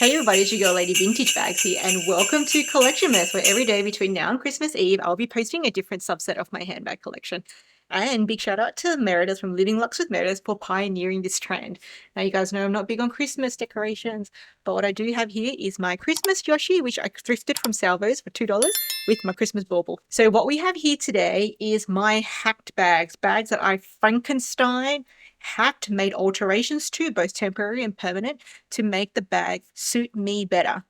Hey everybody, it's your girl Lady Vintage Bags here, and welcome to Collectionmas, where every day between now and Christmas Eve, I'll be posting a different subset of my handbag collection. And big shout out to Meredith from Living Lux with Meredith for pioneering this trend. Now you guys know I'm not big on Christmas decorations, but what I do have here is my Christmas Yoshi, which I thrifted from Salvos for $2 with my Christmas bauble. So what we have here today is my hacked bags that I Frankenstein hacked, made alterations to, both temporary and permanent, to make the bag suit me better.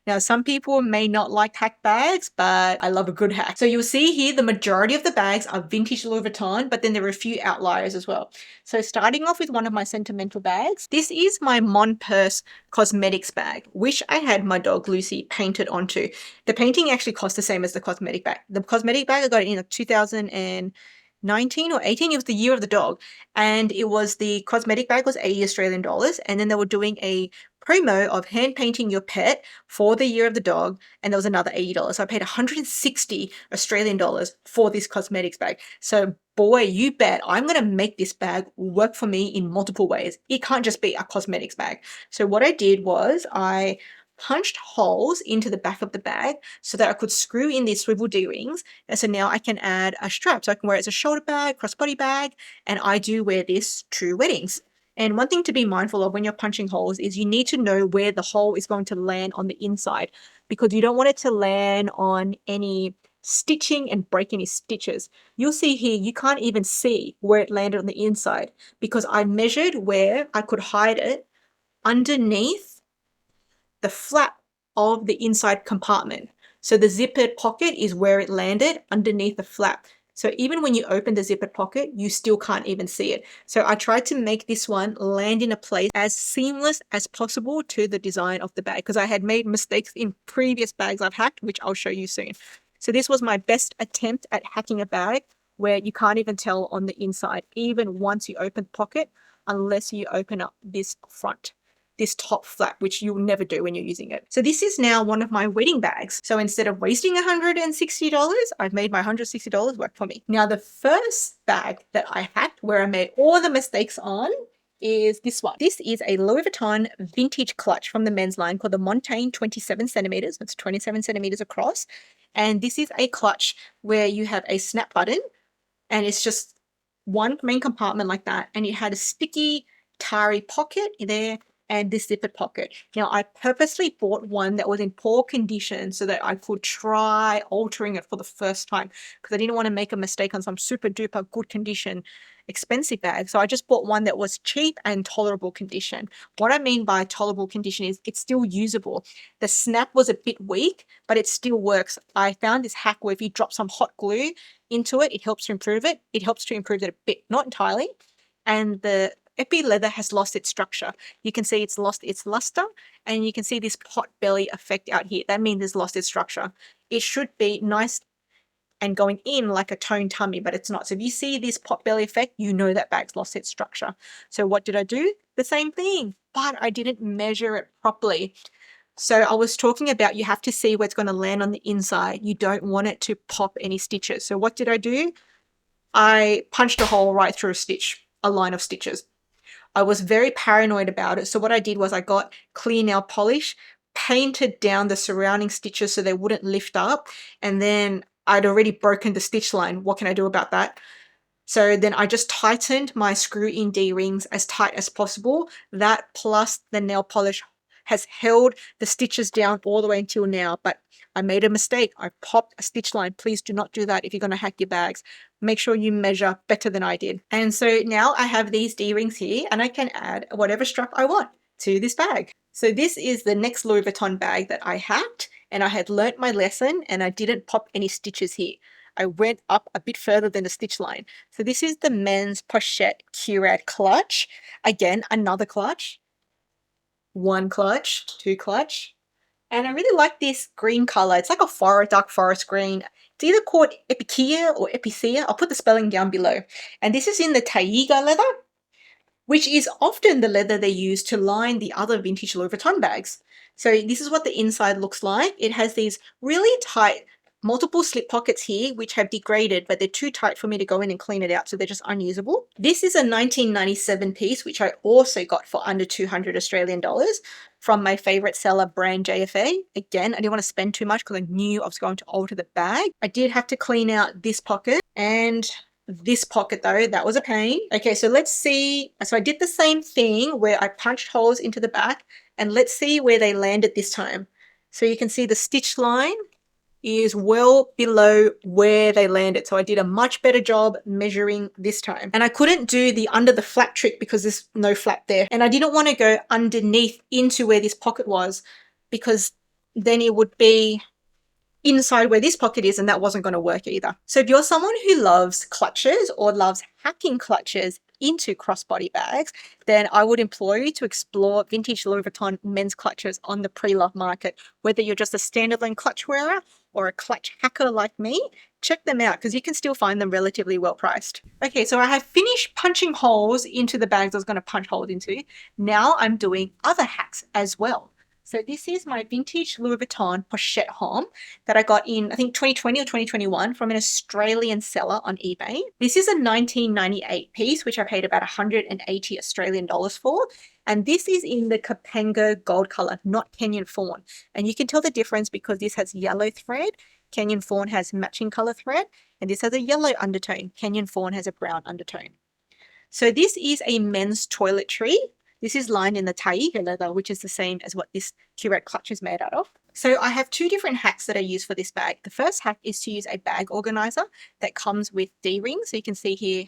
Now, some people may not like hack bags, but I love a good hack. So you'll see here the majority of the bags are vintage Louis Vuitton, but then there are a few outliers as well. So starting off with one of my sentimental bags, this is my Mon Purse Cosmetics bag, which I had my dog Lucy painted onto. The painting actually cost the same as the cosmetic bag. The cosmetic bag, I got it in 2019 or 18. It was the year of the dog, and it was the cosmetic bag was 80 Australian dollars, and then they were doing a promo of hand painting your pet for the year of the dog, and there was another $80. So I paid 160 Australian dollars for this cosmetics bag. So boy, you bet I'm going to make this bag work for me in multiple ways. It can't just be a cosmetics bag. So what I did was I punched holes into the back of the bag so that I could screw in these swivel D-rings. And so now I can add a strap. So I can wear it as a shoulder bag, crossbody bag, and I do wear this to weddings. And one thing to be mindful of when you're punching holes is you need to know where the hole is going to land on the inside, because you don't want it to land on any stitching and break any stitches. You'll see here, you can't even see where it landed on the inside because I measured where I could hide it underneath the flap of the inside compartment. So the zippered pocket is where it landed underneath the flap. So even when you open the zippered pocket, you still can't even see it. So I tried to make this one land in a place as seamless as possible to the design of the bag, because I had made mistakes in previous bags I've hacked, which I'll show you soon. So this was my best attempt at hacking a bag where you can't even tell on the inside, even once you open the pocket, unless you open up this top flap, which you'll never do when you're using it. So this is now one of my wedding bags. So instead of wasting $160, I've made my $160 work for me. Now the first bag that I hacked, where I made all the mistakes on, is this one. This is a Louis Vuitton vintage clutch from the men's line called the Montaigne 27 centimeters. It's 27 centimeters across. And this is a clutch where you have a snap button, and it's just one main compartment like that. And it had a sticky tarry pocket there and this zippered pocket. Now, I purposely bought one that was in poor condition so that I could try altering it for the first time, because I didn't want to make a mistake on some super duper good condition expensive bag. So I just bought one that was cheap and tolerable condition. What I mean by tolerable condition is it's still usable. The snap was a bit weak, but it still works. I found this hack where if you drop some hot glue into it, it helps to improve it. It helps to improve it a bit, not entirely. And the epi leather has lost its structure. You can see it's lost its luster, and you can see this pot belly effect out here. That means it's lost its structure. It should be nice and going in like a toned tummy, but it's not. So if you see this pot belly effect, you know that bag's lost its structure. So what did I do? The same thing, but I didn't measure it properly. So I was talking about you have to see where it's going to land on the inside. You don't want it to pop any stitches. So what did I do? I punched a hole right through a line of stitches. I was very paranoid about it. So what I did was I got clear nail polish, painted down the surrounding stitches so they wouldn't lift up. And then I'd already broken the stitch line. What can I do about that? So then I just tightened my screw-in D-rings as tight as possible. That plus the nail polish has held the stitches down all the way until now, but I made a mistake. I popped a stitch line. Please do not do that if you're going to hack your bags. Make sure you measure better than I did. And so now I have these D-rings here, and I can add whatever strap I want to this bag. So this is the next Louis Vuitton bag that I hacked, and I had learnt my lesson, and I didn't pop any stitches here. I went up a bit further than the stitch line. So this is the men's Pochette Kourad clutch. Again, another clutch. One clutch, two clutch. And I really like this green color. It's like a dark forest green. It's either called Epicea or Epicea. I'll put the spelling down below. And this is in the Taiga leather, which is often the leather they use to line the other vintage Louis Vuitton bags. So this is what the inside looks like. It has these really tight multiple slip pockets here, which have degraded, but they're too tight for me to go in and clean it out, so they're just unusable. This is a 1997 piece, which I also got for under 200 Australian dollars. from my favorite seller brand JFA. Again, I didn't want to spend too much because I knew I was going to alter the bag. I did have to clean out this pocket and this pocket though. That was a pain. Okay, so let's see. So I did the same thing where I punched holes into the back, and let's see where they landed this time. So you can see the stitch line is well below where they landed. So I did a much better job measuring this time. And I couldn't do the under the flap trick because there's no flap there. And I didn't want to go underneath into where this pocket was, because then it would be inside where this pocket is, and that wasn't going to work either. So if you're someone who loves clutches or loves hacking clutches into crossbody bags, then I would implore you to explore vintage Louis Vuitton men's clutches on the pre-love market. Whether you're just a standalone clutch wearer or a clutch hacker like me, check them out because you can still find them relatively well priced. Okay, so I have finished punching holes into the bags I was going to punch holes into. Now I'm doing other hacks as well. So this is my vintage Louis Vuitton Pochette Homme that I got in, I think 2020 or 2021 from an Australian seller on eBay. This is a 1998 piece, which I paid about 180 Australian dollars for. And this is in the Capenga gold color, not Kenyan fawn. And you can tell the difference because this has yellow thread. Kenyan fawn has matching color thread, and this has a yellow undertone. Kenyan fawn has a brown undertone. So this is a men's toiletry. This is lined in the Tiger leather, which is the same as what this Kourad clutch is made out of. So I have two different hacks that I use for this bag. The first hack is to use a bag organizer that comes with D-rings. So you can see here,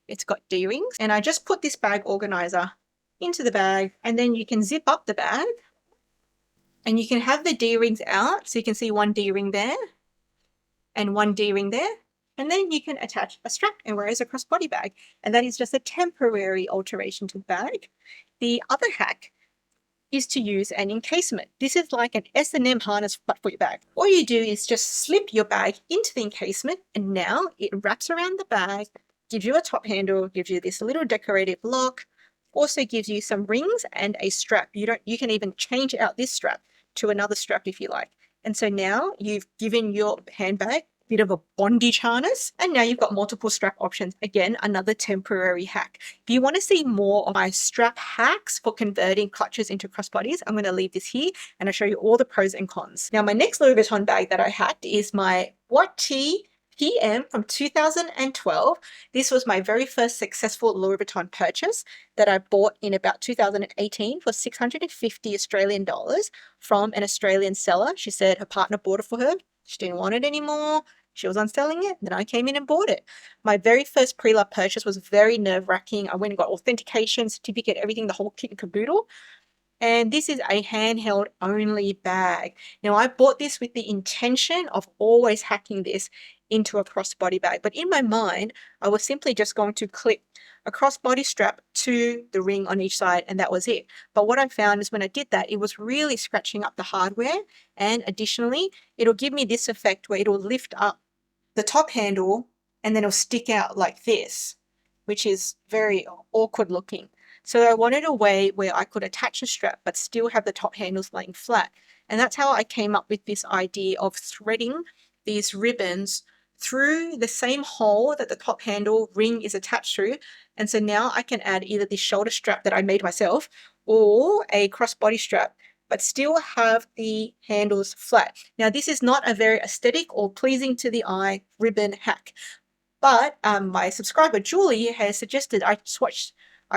it's got D-rings. And I just put this bag organizer into the bag, and then you can zip up the bag and you can have the D-rings out. So you can see one D-ring there and one D-ring there. And then you can attach a strap and wear it as a crossbody bag. And that is just a temporary alteration to the bag. The other hack is to use an encasement. This is like an S&M harness but for your bag. All you do is just slip your bag into the encasement, and now it wraps around the bag, gives you a top handle, gives you this little decorative lock, also gives you some rings and a strap. You can even change out this strap to another strap if you like. And so now you've given your handbag bit of a bondage harness, and now you've got multiple strap options. Again, another temporary hack. If you want to see more of my strap hacks for converting clutches into crossbodies, I'm going to leave this here and I'll show you all the pros and cons. Now, my next Louis Vuitton bag that I hacked is my Boetie PM from 2012. This was my very first successful Louis Vuitton purchase that I bought in about 2018 for 650 Australian dollars from an Australian seller. She said her partner bought it for her. She didn't want it anymore. She was unselling it. Then I came in and bought it. My very first pre-love purchase was very nerve-wracking. I went and got authentication, certificate, everything, the whole kit and caboodle. And this is a handheld only bag. Now, I bought this with the intention of always hacking this into a crossbody bag. But in my mind, I was simply just going to clip a crossbody strap to the ring on each side, and that was it. But what I found is when I did that, it was really scratching up the hardware. And additionally, it'll give me this effect where it'll lift up the top handle and then it'll stick out like this, which is very awkward looking. So I wanted a way where I could attach a strap but still have the top handles laying flat. And that's how I came up with this idea of threading these ribbons through the same hole that the top handle ring is attached through. And so now I can add either this shoulder strap that I made myself or a crossbody strap, but still have the handles flat. Now, this is not a very aesthetic or pleasing to the eye ribbon hack, but my subscriber Julie has suggested I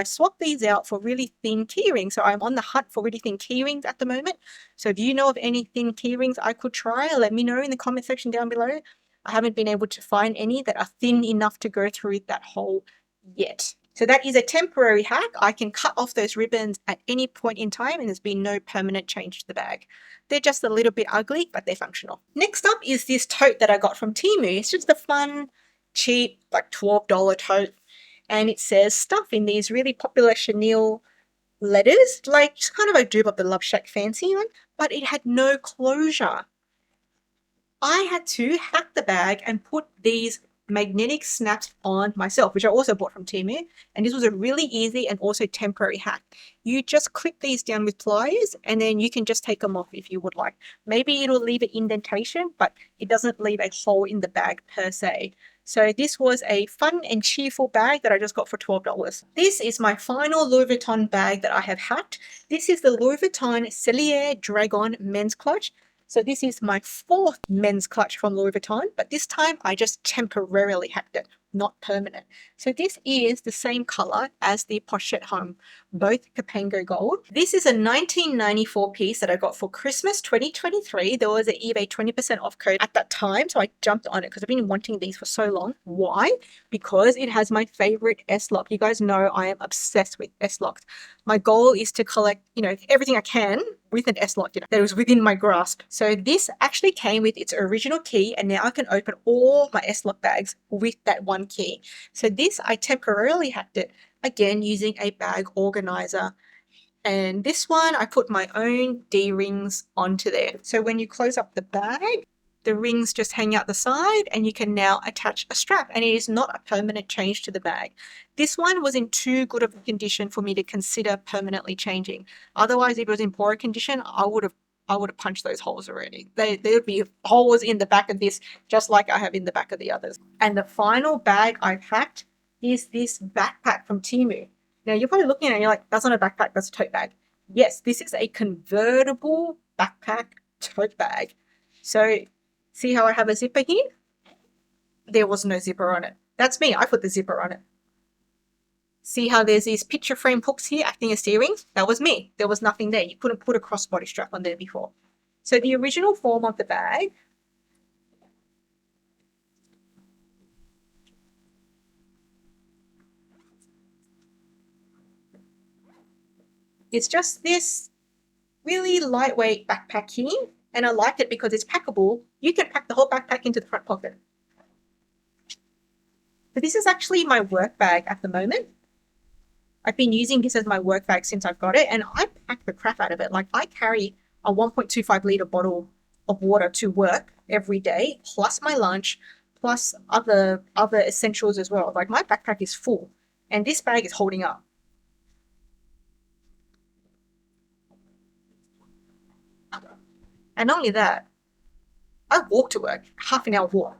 swap these out for really thin key rings. So I'm on the hunt for really thin key rings at the moment. So if you know of any thin key rings I could try, let me know in the comment section down below. I haven't been able to find any that are thin enough to go through that hole yet. So that is a temporary hack. I can cut off those ribbons at any point in time and there's been no permanent change to the bag. They're just a little bit ugly, but they're functional. Next up is this tote that I got from TEMU. It's just a fun, cheap, like $12 tote. And it says stuff in these really popular chenille letters, like just kind of a dupe of the Love Shack fancy one, but it had no closure. I had to hack the bag and put these magnetic snaps on myself, which I also bought from TEMU. And this was a really easy and also temporary hack. You just clip these down with pliers and then you can just take them off if you would like. Maybe it'll leave an indentation, but it doesn't leave a hole in the bag per se. So this was a fun and cheerful bag that I just got for $12. This is my final Louis Vuitton bag that I have hacked. This is the Louis Vuitton Sellier Dragonne men's clutch. So this is my fourth men's clutch from Louis Vuitton, but this time I just temporarily hacked it, not permanent. So this is the same color as the Pochette Homme, both Capango gold. This is a 1994 piece that I got for Christmas 2023. There was an eBay 20% off code at that time, so I jumped on it because I've been wanting these for so long. Why? Because it has my favorite S-Lock. You guys know I am obsessed with S-Locks. My goal is to collect, everything I can with an S-Lock, that was within my grasp. So this actually came with its original key, and now I can open all my S-Lock bags with that one key. So this, I temporarily hacked it, again, using a bag organizer. And this one, I put my own D-rings onto there. So when you close up the bag, the rings just hang out the side and you can now attach a strap, and it is not a permanent change to the bag. This one was in too good of a condition for me to consider permanently changing. Otherwise, if it was in poorer condition, I would have punched those holes already. There would be holes in the back of this, just like I have in the back of the others. And the final bag I've hacked is this backpack from TEMU. Now, you're probably looking at it and you're like, that's not a backpack, that's a tote bag. Yes, this is a convertible backpack tote bag. So, see how I have a zipper here? There was no zipper on it. That's me. I put the zipper on it. See how there's these picture frame hooks here acting as C-rings? That was me. There was nothing there. You couldn't put a crossbody strap on there before. So the original form of the bag is just this really lightweight backpack here. And I like it because it's packable. You can pack the whole backpack into the front pocket. So this is actually my work bag at the moment. I've been using this as my work bag since I've got it, and I pack the crap out of it. Like, I carry a 1.25 litre bottle of water to work every day, plus my lunch, plus other essentials as well. Like, my backpack is full, and this bag is holding up. And not only that, I walk to work, half an hour walk.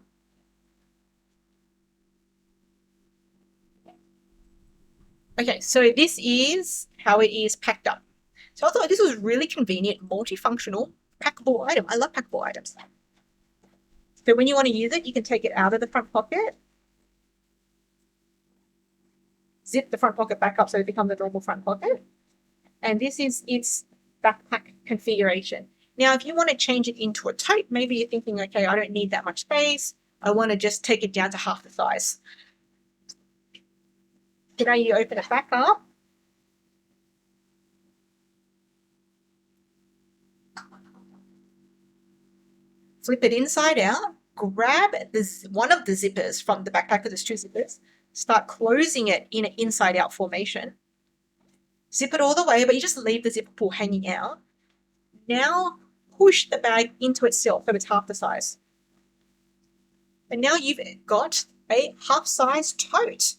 Okay, so this is how it is packed up. So I thought this was really convenient, multifunctional, packable item. I love packable items. So when you want to use it, you can take it out of the front pocket, zip the front pocket back up so it becomes a normal front pocket. And this is its backpack configuration. Now, if you want to change it into a tote, maybe you're thinking, okay, I don't need that much space. I want to just take it down to half the size. So now you open it back up. Flip it inside out. Grab one of the zippers from the backpack, because there's two zippers. Start closing it in an inside-out formation. Zip it all the way, but you just leave the zipper pull hanging out. Now push the bag into itself so it's half the size. And now you've got a half-size tote.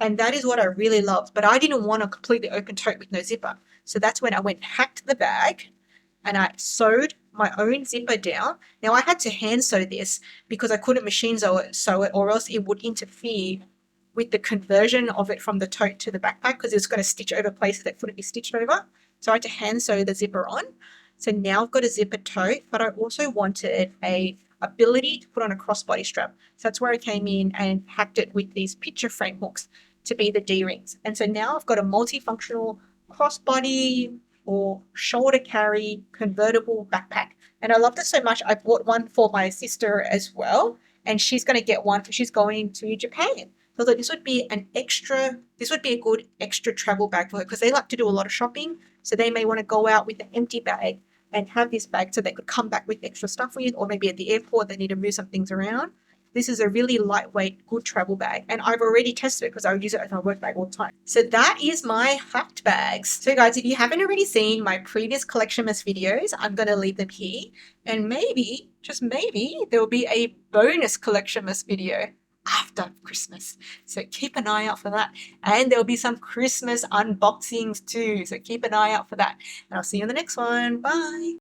And that is what I really loved. But I didn't want a completely open tote with no zipper. So that's when I went and hacked the bag and I sewed my own zipper down. Now, I had to hand sew this because I couldn't machine sew it, or else it would interfere with the conversion of it from the tote to the backpack, because it's going to stitch over places that couldn't be stitched over. So I had to hand sew the zipper on. So now I've got a zipper tote, but I also wanted a ability to put on a crossbody strap. So that's where I came in and hacked it with these picture frame hooks to be the D-rings. And so now I've got a multifunctional crossbody or shoulder carry convertible backpack. And I loved it so much, I bought one for my sister as well. And she's going to get one because she's going to Japan. So I thought this would be a good extra travel bag for her, because they like to do a lot of shopping. So they may want to go out with an empty bag and have this bag so they could come back with extra stuff with, or maybe at the airport they need to move some things around. This is a really lightweight, good travel bag. And I've already tested it because I use it as my work bag all the time. So that is my hacked bags. So guys, if you haven't already seen my previous Collectionmas videos, I'm going to leave them here. And maybe, just maybe, there will be a bonus Collectionmas video. after Christmas. So keep an eye out for that. And there'll be some Christmas unboxings too. So keep an eye out for that. And I'll see you in the next one. Bye.